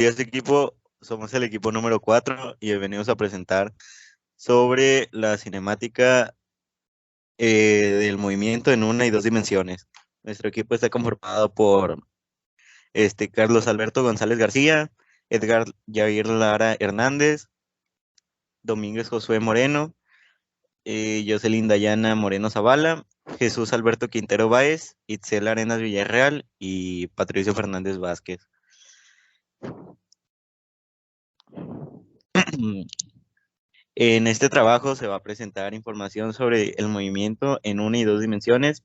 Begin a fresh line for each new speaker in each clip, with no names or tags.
Este equipo, somos el equipo número 4 y venimos a presentar sobre la cinemática del movimiento en una y dos dimensiones. Nuestro equipo está conformado por Carlos Alberto González García, Edgar Jair Lara Hernández, Domínguez Josué Moreno, Jocelyn Dayana Moreno Zavala, Jesús Alberto Quintero Báez, Itzel Arenas Villarreal y Patricio Fernández Vázquez. En este trabajo se va a presentar información sobre el movimiento en una y dos dimensiones,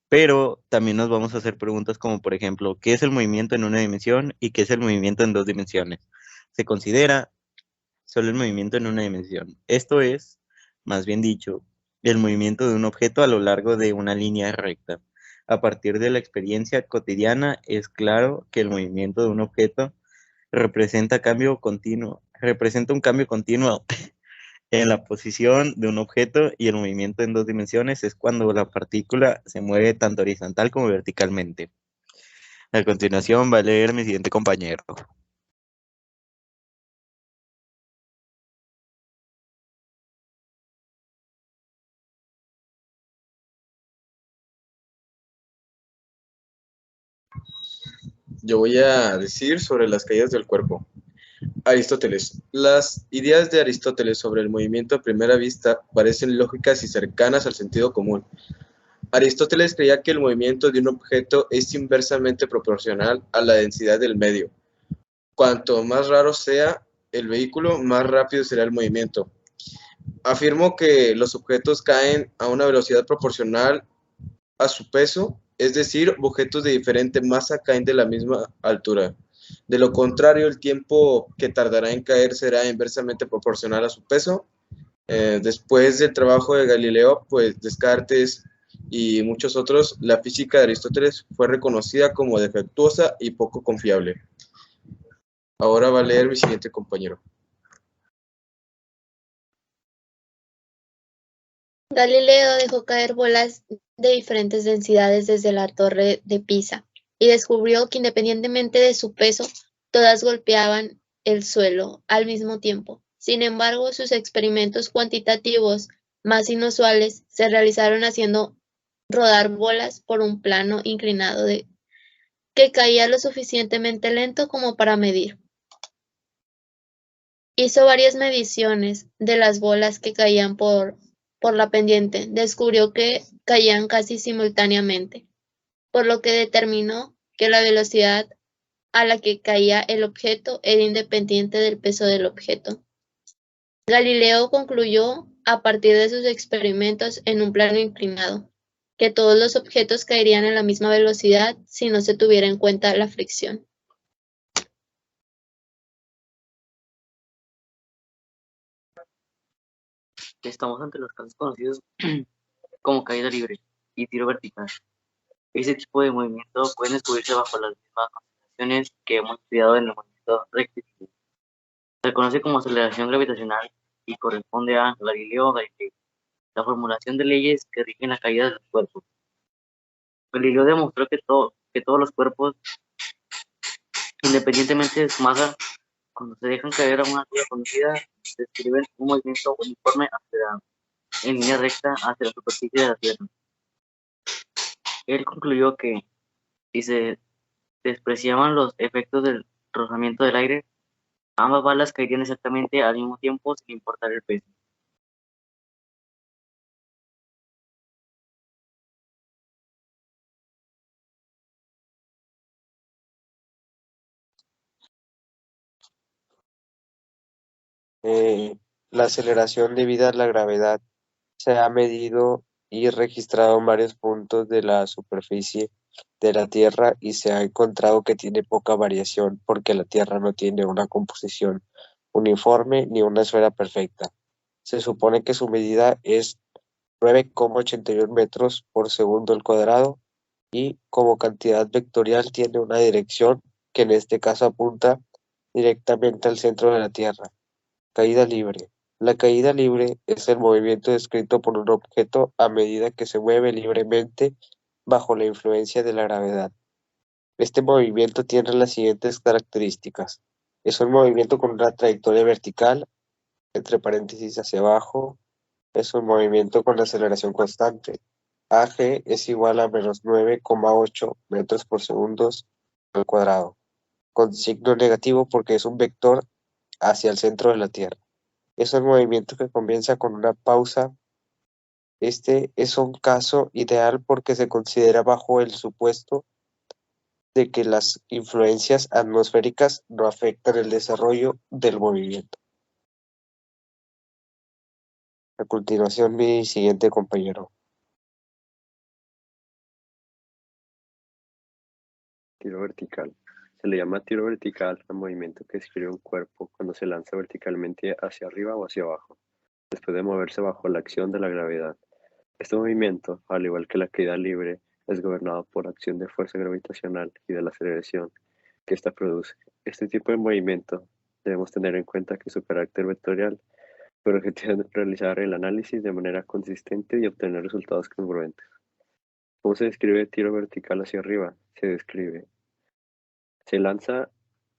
pero también nos vamos a hacer preguntas como, por ejemplo, ¿qué es el movimiento en una dimensión y qué es el movimiento en dos dimensiones? Se considera solo el movimiento en una dimensión. Esto es, más bien dicho, el movimiento de un objeto a lo largo de una línea recta. A partir de la experiencia cotidiana, es claro que el movimiento de un objeto representa un cambio continuo en la posición de un objeto, y el movimiento en dos dimensiones es cuando la partícula se mueve tanto horizontal como verticalmente. A continuación va a leer mi siguiente compañero.
Yo voy a decir sobre las caídas del cuerpo. Aristóteles. Las ideas de Aristóteles sobre el movimiento a primera vista parecen lógicas y cercanas al sentido común. Aristóteles creía que el movimiento de un objeto es inversamente proporcional a la densidad del medio. Cuanto más raro sea el vehículo, más rápido será el movimiento. Afirmó que los objetos caen a una velocidad proporcional a su peso, es decir, objetos de diferente masa caen de la misma altura. De lo contrario, el tiempo que tardará en caer será inversamente proporcional a su peso. Después del trabajo de Galileo, pues Descartes y muchos otros, la física de Aristóteles fue reconocida como defectuosa y poco confiable. Ahora va a leer mi siguiente compañero.
Galileo dejó caer bolas de diferentes densidades desde la torre de Pisa y descubrió que independientemente de su peso, todas golpeaban el suelo al mismo tiempo. Sin embargo, sus experimentos cuantitativos más inusuales se realizaron haciendo rodar bolas por un plano inclinado que caía lo suficientemente lento como para medir. Hizo varias mediciones de las bolas que caían por la pendiente. Descubrió que caían casi simultáneamente, por lo que determinó que la velocidad a la que caía el objeto era independiente del peso del objeto. Galileo concluyó, a partir de sus experimentos en un plano inclinado, que todos los objetos caerían a la misma velocidad si no se tuviera en cuenta la fricción.
Estamos ante los casos conocidos como caída libre y tiro vertical. Ese tipo de movimiento puede descubrirse bajo las mismas condiciones que hemos estudiado en el movimiento rectilíneo. Se conoce como aceleración gravitacional y corresponde a Galileo Galilei, la formulación de leyes que rigen la caída de los cuerpos. Galileo demostró que todos los cuerpos, independientemente de su masa, cuando se dejan caer a una altura conocida, describen un movimiento uniforme en línea recta hacia la superficie de la Tierra. Él concluyó que, si se despreciaban los efectos del rozamiento del aire, ambas balas caerían exactamente al mismo tiempo sin importar el peso.
La aceleración debida a la gravedad se ha medido y registrado en varios puntos de la superficie de la Tierra, y se ha encontrado que tiene poca variación porque la Tierra no tiene una composición uniforme ni una esfera perfecta. Se supone que su medida es 9,81 metros por segundo al cuadrado, y como cantidad vectorial tiene una dirección que en este caso apunta directamente al centro de la Tierra. Caída libre. La caída libre es el movimiento descrito por un objeto a medida que se mueve libremente bajo la influencia de la gravedad. Este movimiento tiene las siguientes características. Es un movimiento con una trayectoria vertical, entre paréntesis hacia abajo. Es un movimiento con aceleración constante. AG es igual a menos 9,8 metros por segundo al cuadrado, con signo negativo porque es un vector hacia el centro de la Tierra. Es un movimiento que comienza con una pausa. Este es un caso ideal porque se considera bajo el supuesto de que las influencias atmosféricas no afectan el desarrollo del movimiento. A continuación, mi siguiente compañero.
Tiro vertical. Se le llama tiro vertical al movimiento que describe un cuerpo cuando se lanza verticalmente hacia arriba o hacia abajo, después de moverse bajo la acción de la gravedad. Este movimiento, al igual que la caída libre, es gobernado por acción de fuerza gravitacional y de la aceleración que ésta produce. Este tipo de movimiento debemos tener en cuenta que su carácter vectorial, pero que tiene que realizar el análisis de manera consistente y obtener resultados congruentes. ¿Cómo se describe tiro vertical hacia arriba? Se lanza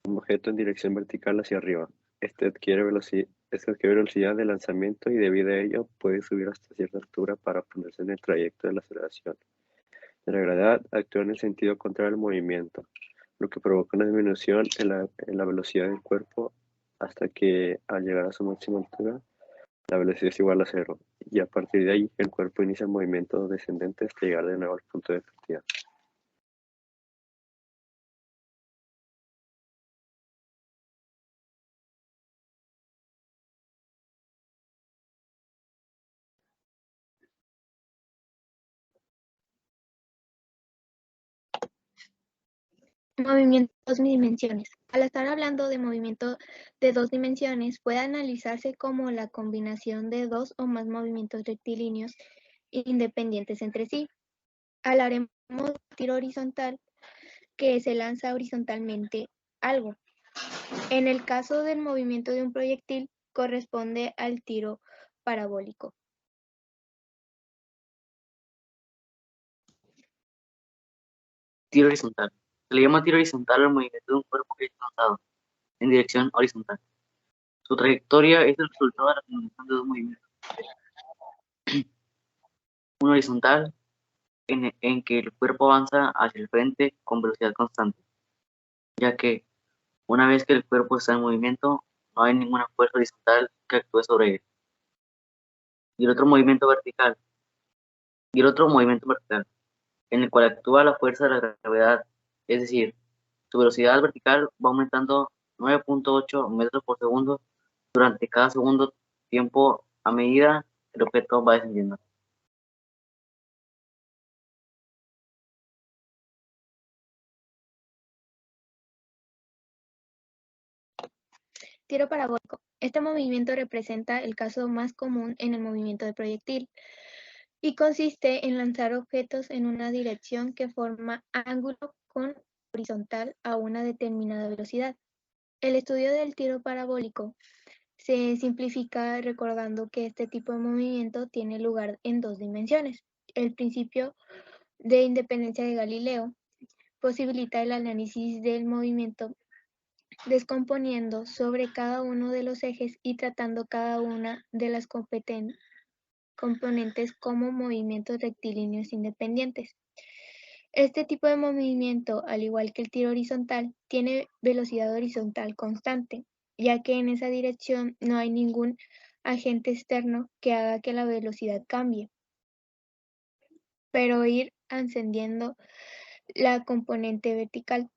un objeto en dirección vertical hacia arriba. Este adquiere velocidad de lanzamiento y debido a ello puede subir hasta cierta altura para ponerse en el trayecto de la aceleración. La gravedad actúa en el sentido contrario al movimiento, lo que provoca una disminución en la velocidad del cuerpo hasta que al llegar a su máxima altura la velocidad es igual a cero, y a partir de ahí el cuerpo inicia el movimiento descendente hasta llegar de nuevo al punto de partida.
Movimiento de dos dimensiones. Al estar hablando de movimiento de dos dimensiones, puede analizarse como la combinación de dos o más movimientos rectilíneos independientes entre sí. Hablaremos de tiro horizontal, que se lanza horizontalmente algo. En el caso del movimiento de un proyectil, corresponde al tiro parabólico.
Tiro horizontal. Se le llama tiro horizontal al movimiento de un cuerpo que es lanzado en dirección horizontal. Su trayectoria es el resultado de la combinación de dos movimientos. Un horizontal, en que el cuerpo avanza hacia el frente con velocidad constante, ya que una vez que el cuerpo está en movimiento, no hay ninguna fuerza horizontal que actúe sobre él. Y el otro movimiento vertical, en el cual actúa la fuerza de la gravedad, es decir, su velocidad vertical va aumentando 9,8 metros por segundo durante cada segundo tiempo a medida que el objeto va descendiendo.
Tiro parabólico. Este movimiento representa el caso más común en el movimiento de proyectil y consiste en lanzar objetos en una dirección que forma ángulo con horizontal a una determinada velocidad. El estudio del tiro parabólico se simplifica recordando que este tipo de movimiento tiene lugar en dos dimensiones. El principio de independencia de Galileo posibilita el análisis del movimiento descomponiendo sobre cada uno de los ejes y tratando cada una de las componentes como movimientos rectilíneos independientes. Este tipo de movimiento, al igual que el tiro horizontal, tiene velocidad horizontal constante, ya que en esa dirección no hay ningún agente externo que haga que la velocidad cambie, pero ir ascendiendo la componente vertical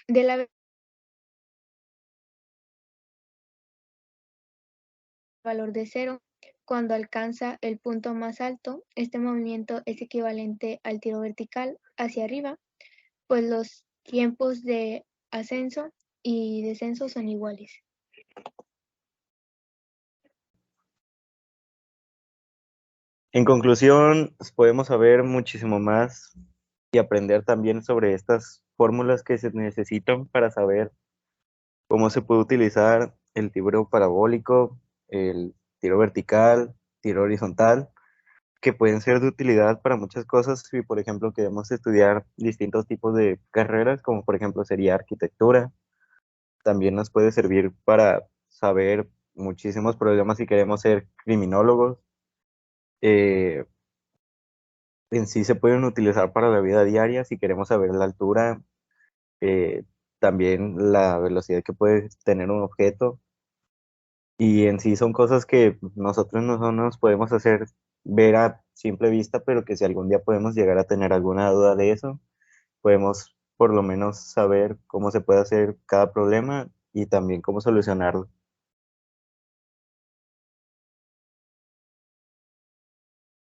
de la valor de cero. Cuando alcanza el punto más alto, este movimiento es equivalente al tiro vertical hacia arriba, pues los tiempos de ascenso y descenso son iguales.
En conclusión, podemos saber muchísimo más y aprender también sobre estas fórmulas que se necesitan para saber cómo se puede utilizar el tiro parabólico, el tiro vertical, tiro horizontal. que pueden ser de utilidad para muchas cosas si, por ejemplo, queremos estudiar distintos tipos de carreras, como por ejemplo sería arquitectura. También nos puede servir para saber muchísimos problemas si queremos ser criminólogos. Eh, en sí se pueden utilizar para la vida diaria si queremos saber la altura, eh, también la velocidad que puede tener un objeto. Y en sí son cosas que nosotros no nos podemos hacer ver a simple vista, pero que si algún día podemos llegar a tener alguna duda de eso, podemos por lo menos saber cómo se puede hacer cada problema y también cómo solucionarlo.